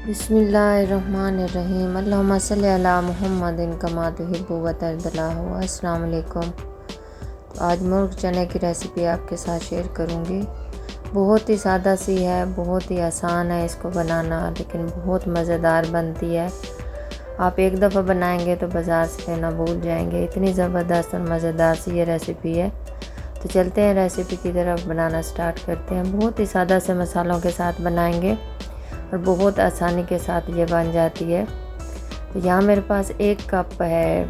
बिस्मिल्लाहिर्रहमानिर्रहीम अल्लाहुम्मा सल्लि अला मुहम्मदिन कमा तुहिब्बु व तर्दल्लाहु। अस्सलाम वालेकुम। तो आज मुर्ग चने की रेसिपी आपके साथ शेयर करूंगी। बहुत ही सादा सी है, बहुत ही आसान है इसको बनाना, लेकिन बहुत मज़ेदार बनती है। आप एक दफ़ा बनाएंगे तो बाज़ार से लेना भूल जाएंगे, इतनी ज़बरदस्त और मज़ेदार सी ये रेसिपी है। तो चलते हैं रेसिपी की तरफ, बनाना स्टार्ट करते हैं। बहुत ही सादा से मसालों के साथ बनाएंगे और बहुत आसानी के साथ ये बन जाती है। तो यहाँ मेरे पास 1 कप है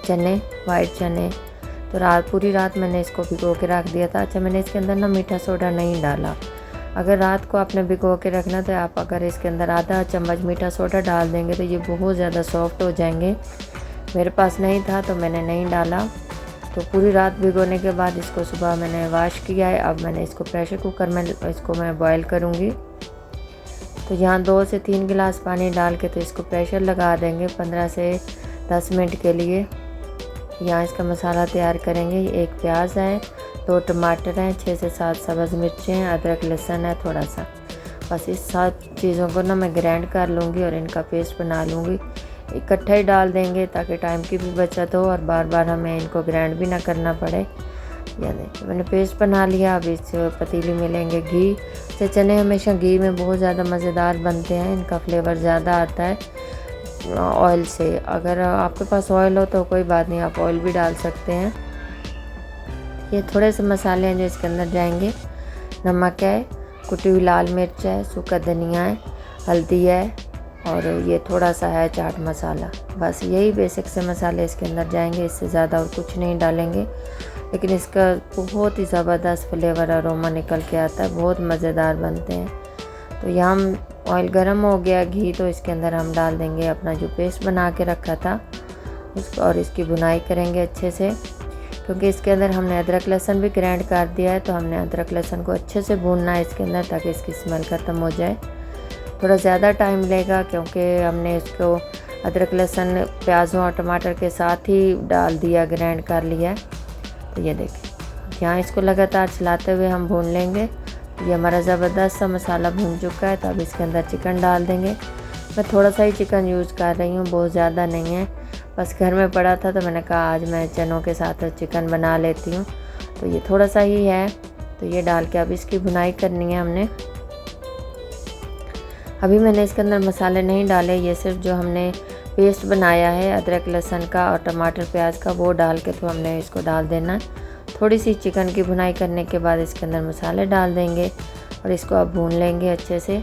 चने, वाइट चने। तो पूरी रात मैंने इसको भिगो के रख दिया था। अच्छा, मैंने इसके अंदर ना मीठा सोडा नहीं डाला। अगर रात को आपने भिगो के रखना तो आप अगर इसके अंदर आधा चम्मच मीठा सोडा डाल देंगे तो ये बहुत ज़्यादा सॉफ्ट हो जाएंगे। मेरे पास नहीं था तो मैंने नहीं डाला। तो पूरी रात भिगोने के बाद इसको सुबह मैंने वॉश किया है। अब मैंने इसको प्रेशर कुकर में मैं बॉयल करूँगी। तो यहाँ 2 से 3 गिलास पानी डाल के तो इसको प्रेशर लगा देंगे 15 से 10 मिनट के लिए। यहाँ इसका मसाला तैयार करेंगे। 1 प्याज है, 2 टमाटर हैं, 6 से 7 सब्ज़ मिर्चें हैं, अदरक लहसुन है थोड़ा सा। बस इस 7 चीज़ों को ना मैं ग्राइंड कर लूँगी और इनका पेस्ट बना लूँगी। इकट्ठा ही डाल देंगे ताकि टाइम की भी बचत हो और बार बार हमें इनको ग्राइंड भी ना करना पड़े। या देखिए मैंने पेस्ट बना लिया। अब इस पतीली में लेंगे घी। तो चने हमेशा घी में बहुत ज़्यादा मज़ेदार बनते हैं, इनका फ्लेवर ज़्यादा आता है ऑयल से। अगर आपके पास ऑयल हो तो कोई बात नहीं, आप ऑयल भी डाल सकते हैं। ये थोड़े से मसाले हैं जो इसके अंदर जाएंगे। नमक है, कुटी हुई लाल मिर्च है, सूखा धनिया है, हल्दी है और ये थोड़ा सा है चाट मसाला। बस यही बेसिक से मसाले इसके अंदर जाएंगे, इससे ज़्यादा और कुछ नहीं डालेंगे। लेकिन इसका बहुत ही ज़बरदस्त फ्लेवर अरोमा निकल के आता है, बहुत मज़ेदार बनते हैं। तो यहाँ ऑयल गरम हो गया, घी, तो इसके अंदर हम डाल देंगे अपना जो पेस्ट बना के रखा था उसको और इसकी भुनाई करेंगे अच्छे से। क्योंकि इसके अंदर हमने अदरक लहसुन भी ग्राइंड कर दिया है, तो हमने अदरक लहसुन को अच्छे से भूनना है इसके अंदर ताकि इसकी स्मेल ख़त्म हो जाए। थोड़ा ज़्यादा टाइम लेगा क्योंकि हमने इसको अदरक लहसुन प्याज़ों और टमाटर के साथ ही डाल दिया, ग्राइंड कर लिया है। तो ये देखिए यहाँ इसको लगातार चलाते हुए हम भून लेंगे। ये हमारा ज़बरदस्त सा मसाला भून चुका है। तो अब इसके अंदर चिकन डाल देंगे। मैं थोड़ा सा ही चिकन यूज़ कर रही हूँ, बहुत ज़्यादा नहीं है। बस घर में पड़ा था तो मैंने कहा आज मैं चनों के साथ चिकन बना लेती हूँ। तो ये थोड़ा सा ही है। तो ये डाल के अब इसकी भुनाई करनी है हमने। अभी मैंने इसके अंदर मसाले नहीं डाले, ये सिर्फ जो हमने पेस्ट बनाया है अदरक लहसुन का और टमाटर प्याज का वो डाल के तो हमने इसको डाल देना है। थोड़ी सी चिकन की भुनाई करने के बाद इसके अंदर मसाले डाल देंगे और इसको अब भून लेंगे अच्छे से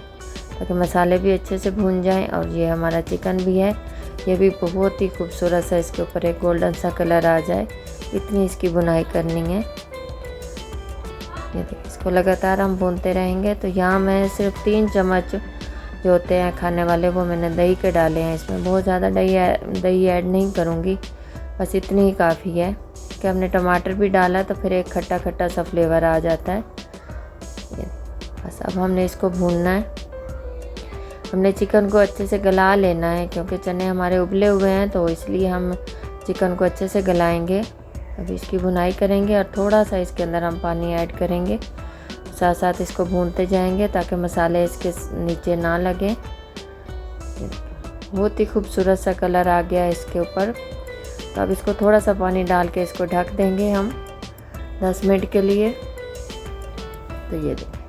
ताकि मसाले भी अच्छे से भून जाएं। और ये हमारा चिकन भी है, ये भी बहुत ही खूबसूरत सा इसके ऊपर एक गोल्डन सा कलर आ जाए, इतनी इसकी भुनाई करनी है। ये देखिए इसको लगातार हम भूनते रहेंगे। तो यहाँ मैं सिर्फ 3 चम्मच जो होते हैं खाने वाले वो मैंने दही के डाले हैं। इसमें बहुत ज़्यादा दही ऐड नहीं करूँगी, बस इतनी ही काफ़ी है कि हमने टमाटर भी डाला तो फिर एक खट्टा खट्टा सा फ्लेवर आ जाता है। बस अब हमने इसको भूनना है। हमने चिकन को अच्छे से गला लेना है क्योंकि चने हमारे उबले हुए हैं, तो इसलिए हम चिकन को अच्छे से गलाएंगे। अभी इसकी भुनाई करेंगे और थोड़ा सा इसके अंदर हम पानी ऐड करेंगे। साथ साथ इसको भूनते जाएंगे ताकि मसाले इसके नीचे ना लगे। बहुत ही खूबसूरत सा कलर आ गया है इसके ऊपर। तो अब इसको थोड़ा सा पानी डाल के इसको ढक देंगे हम 10 मिनट के लिए। तो ये देखिए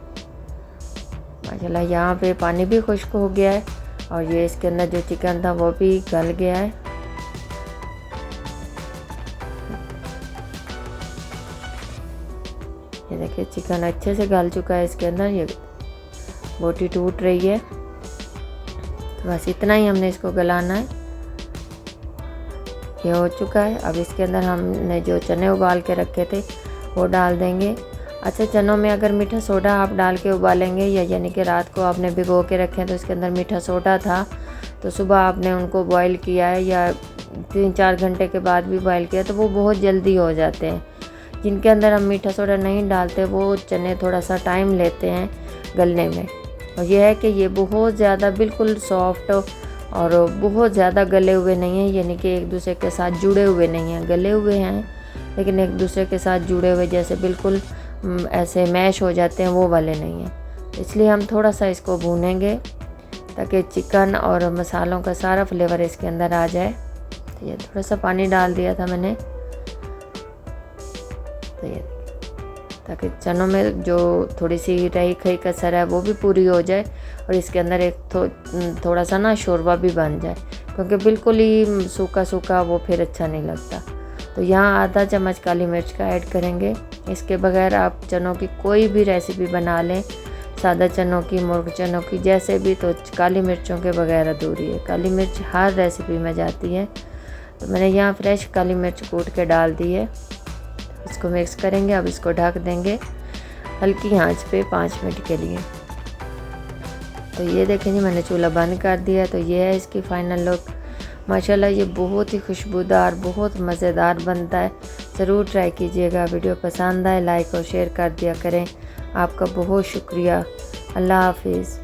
माशाल्लाह यहाँ पे पानी भी खुश्क हो गया है और ये इसके अंदर जो चिकन था वो भी गल गया है। ये देखिए चिकन अच्छे से गल चुका है इसके अंदर, ये बोटी टूट रही है। तो बस इतना ही हमने इसको गलाना है। ये हो चुका है। अब इसके अंदर हमने जो चने उबाल के रखे थे वो डाल देंगे। अच्छा, चनों में अगर मीठा सोडा आप डाल के उबालेंगे या यानी कि रात को आपने भिगो के रखे हैं तो इसके अंदर मीठा सोडा था, तो सुबह आपने उनको बॉईल किया है या 3-4 घंटे के बाद भी बॉईल किया तो वो बहुत जल्दी हो जाते हैं। जिनके अंदर हम मीठा सोडा नहीं डालते वो चने थोड़ा सा टाइम लेते हैं गलने में। और यह है कि ये बहुत ज़्यादा बिल्कुल सॉफ्ट और बहुत ज़्यादा गले हुए नहीं हैं, यानी कि एक दूसरे के साथ जुड़े हुए नहीं हैं। गले हुए हैं लेकिन एक दूसरे के साथ जुड़े हुए जैसे बिल्कुल ऐसे मैश हो जाते हैं वो वाले नहीं हैं। इसलिए हम थोड़ा सा इसको भूनेंगे ताकि चिकन और मसालों का सारा फ्लेवर इसके अंदर आ जाए। तो ये थोड़ा सा पानी डाल दिया था मैंने, तो ये ताकि चनों में जो थोड़ी सी रही खई कसर है वो भी पूरी हो जाए और इसके अंदर एक थोड़ा सा ना शोरबा भी बन जाए, क्योंकि बिल्कुल ही सूखा सूखा वो फिर अच्छा नहीं लगता। तो यहाँ आधा चम्मच काली मिर्च का ऐड करेंगे। इसके बगैर आप चनों की कोई भी रेसिपी बना लें, सादा चनों की, मुर्ग चनों की, जैसे भी, तो काली मिर्चों के बगैर अधूरी है। काली मिर्च हर रेसिपी में जाती है। तो मैंने यहाँ फ्रेश काली मिर्च कूट के डाल दी है। इसको मिक्स करेंगे। अब इसको ढक देंगे हल्की आंच पे 5 मिनट के लिए। तो ये देखें जी, मैंने चूल्हा बंद कर दिया। तो ये है इसकी फाइनल लुक। माशाल्लाह ये बहुत ही खुशबूदार, बहुत मज़ेदार बनता है। ज़रूर ट्राई कीजिएगा। वीडियो पसंद आए लाइक और शेयर कर दिया करें। आपका बहुत शुक्रिया। अल्लाह हाफिज़।